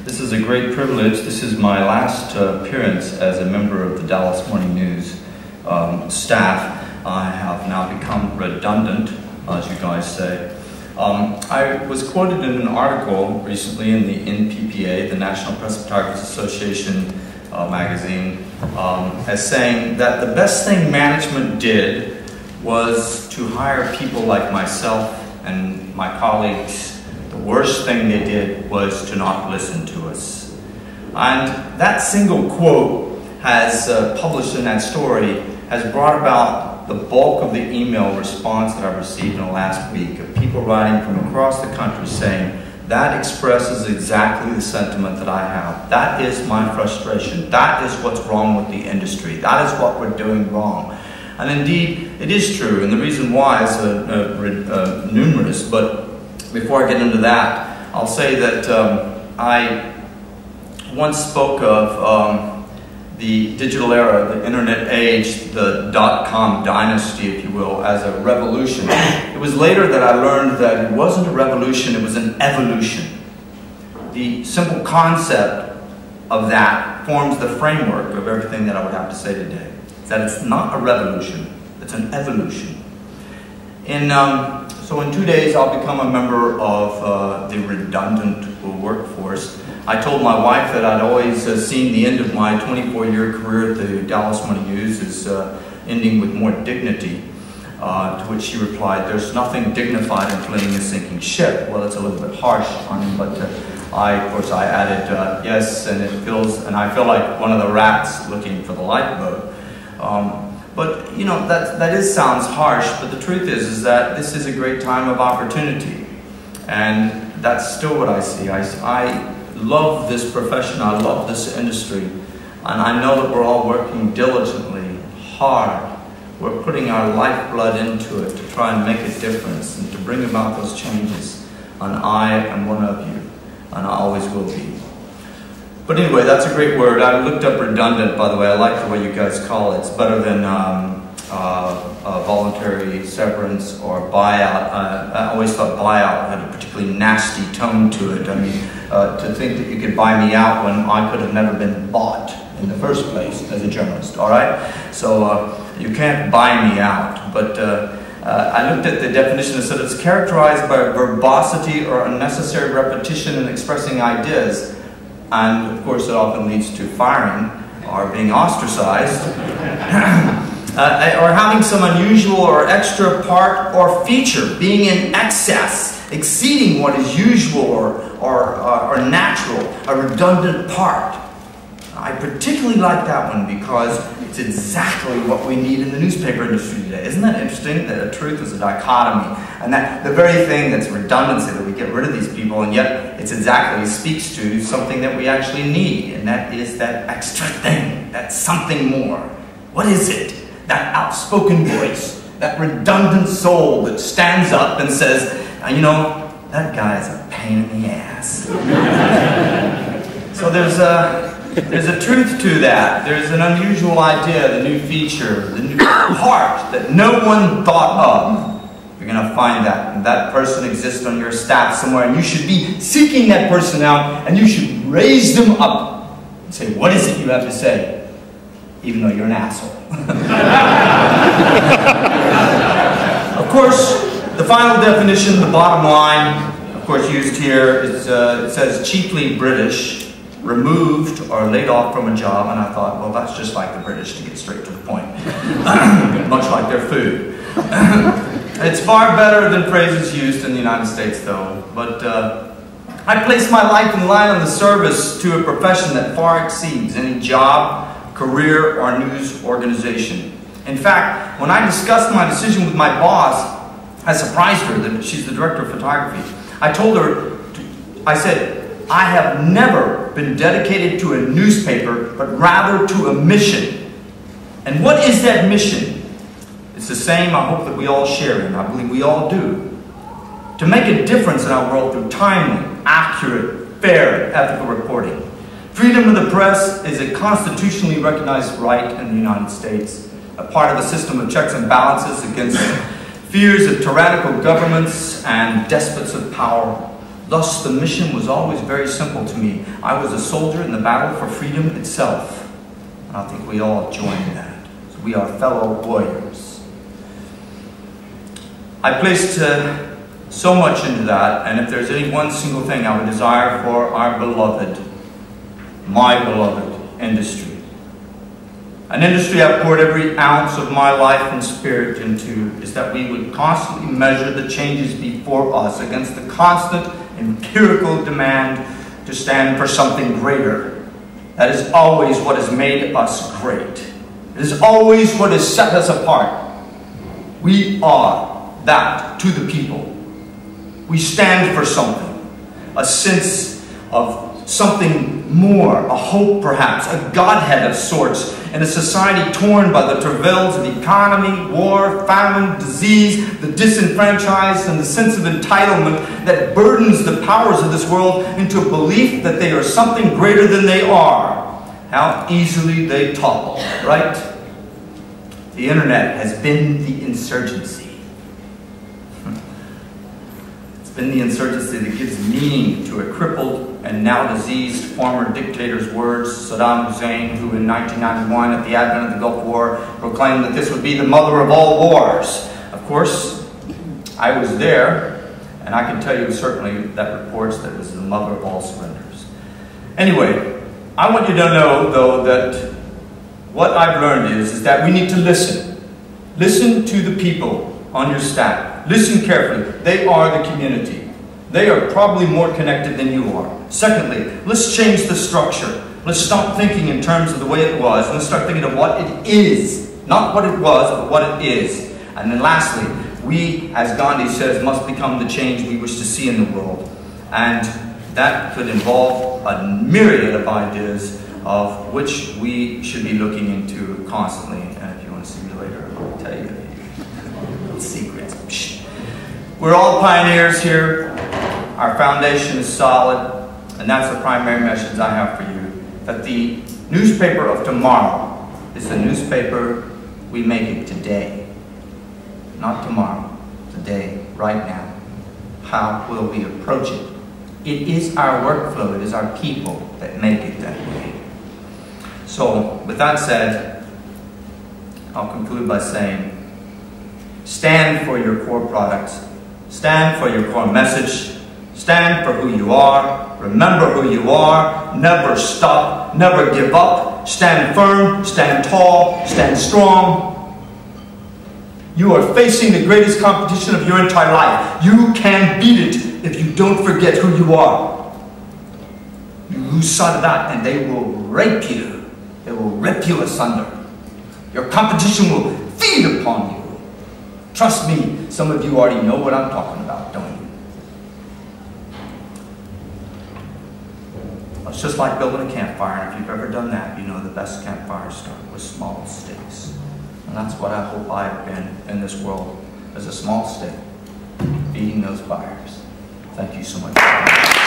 This is a great privilege. This is my last appearance as a member of the Dallas Morning News staff. I have now become redundant, as you guys say. I was quoted in an article recently in the NPPA, the National Press Photographers Association magazine, as saying that the best thing management did was to hire people like myself and my colleagues. The worst thing they did was to not listen to us. And that single quote has, published in that story, has brought about the bulk of the email response that I've received in the last week of people writing from across the country saying, that expresses exactly the sentiment that I have. That is my frustration. That is what's wrong with the industry. That is what we're doing wrong. And indeed, it is true, and the reason why is numerous, but before I get into that, I'll say that I once spoke of the digital era, the internet age, the .com dynasty, if you will, as a revolution. It was later that I learned that it wasn't a revolution, it was an evolution. The simple concept of that forms the framework of everything that I would have to say today. That it's not a revolution, it's an evolution. So in 2 days, I'll become a member of the redundant workforce. I told my wife that I'd always seen the end of my 24-year career at the Dallas Morning News as ending with more dignity, to which she replied, there's nothing dignified in fleeing a sinking ship. Well, it's a little bit harsh on me, but of course, I added yes, and I feel like one of the rats looking for the lifeboat. But you know, that sounds harsh, but the truth is that this is a great time of opportunity. And that's still what I see. I love this profession, I love this industry, and I know that we're all working diligently, hard. We're putting our lifeblood into it to try and make a difference and to bring about those changes. And I am one of you, and I always will be. But anyway, that's a great word. I looked up redundant, by the way. I like the way you guys call it. It's better than voluntary severance or buyout. I always thought buyout had a particularly nasty tone to it. I mean, to think that you could buy me out when I could have never been bought in the first place as a journalist, all right? So you can't buy me out. But I looked at the definition and said it's characterized by verbosity or unnecessary repetition in expressing ideas. And of course, it often leads to firing or being ostracized, or having some unusual or extra part or feature, being in excess, exceeding what is usual or natural, a redundant part. I particularly like that one because it's exactly what we need in the newspaper industry today. Isn't that interesting that a truth is a dichotomy? And that the very thing that's redundancy, that we get rid of these people, and yet it's exactly speaks to something that we actually need, and that is that extra thing, that something more. What is it? That outspoken voice, that redundant soul that stands up and says, you know, that guy's a pain in the ass. So there's a truth to that. There's an unusual idea, the new feature, the new part that no one thought of. You're going to find that. And that person exists on your staff somewhere, and you should be seeking that person out, and you should raise them up and say, what is it you have to say? Even though you're an asshole. Of course, the final definition, the bottom line, of course used here, is it says cheaply British, removed or laid off from a job, and I thought, well, that's just like the British, to get straight to the point. Much like their food. It's far better than phrases used in the United States, though. But I place my life in line on the service to a profession that far exceeds any job, career, or news organization. In fact, when I discussed my decision with my boss, I surprised her that she's the director of photography. I told her, I said, I have never been dedicated to a newspaper, but rather to a mission. And what is that mission? It's the same I hope that we all share, and I believe we all do. To make a difference in our world through timely, accurate, fair, and ethical reporting. Freedom of the press is a constitutionally recognized right in the United States, a part of a system of checks and balances against fears of tyrannical governments and despots of power. Thus, the mission was always very simple to me. I was a soldier in the battle for freedom itself. And I think we all join that. So we are fellow warriors. I placed so much into that, and if there's any one single thing I would desire for our beloved, my beloved industry, an industry I've poured every ounce of my life and spirit into, is that we would constantly measure the changes before us against the constant empirical demand to stand for something greater. That is always what has made us great. It is always what has set us apart. We are that to the people. We stand for something, a sense of something more, a hope perhaps, a godhead of sorts, in a society torn by the travails of economy, war, famine, disease, the disenfranchised, and the sense of entitlement that burdens the powers of this world into a belief that they are something greater than they are. How easily they topple, right? The internet has been the insurgency. It's been the insurgency that gives meaning to a crippled and now diseased former dictator's words, Saddam Hussein, who in 1991 at the advent of the Gulf War proclaimed that this would be the mother of all wars. Of course, I was there, and I can tell you certainly that reports that it was the mother of all surrenders. Anyway, I want you to know, though, that what I've learned is that we need to listen. Listen to the people on your staff. Listen carefully. They are the community. They are probably more connected than you are. Secondly, let's change the structure. Let's stop thinking in terms of the way it was. Let's start thinking of what it is. Not what it was, but what it is. And then lastly, we, as Gandhi says, must become the change we wish to see in the world. And that could involve a myriad of ideas of which we should be looking into constantly. And if you want to see me later, I'll tell you secrets. Psh. We're all pioneers here. Our foundation is solid, and that's the primary message I have for you. That the newspaper of tomorrow is the newspaper we make it today. Not tomorrow, today, right now. How will we approach it? It is our workflow, it is our people that make it that way. So, with that said, I'll conclude by saying, stand for your core products, stand for your core message, stand for who you are, remember who you are, never stop, never give up, stand firm, stand tall, stand strong. You are facing the greatest competition of your entire life. You can beat it if you don't forget who you are. You lose sight of that and they will rape you. They will rip you asunder. Your competition will feed upon you. Trust me, some of you already know what I'm talking about, don't you? It's just like building a campfire, and if you've ever done that, you know the best campfires start with small sticks. And that's what I hope I've been in this world, as a small stick, feeding those fires. Thank you so much.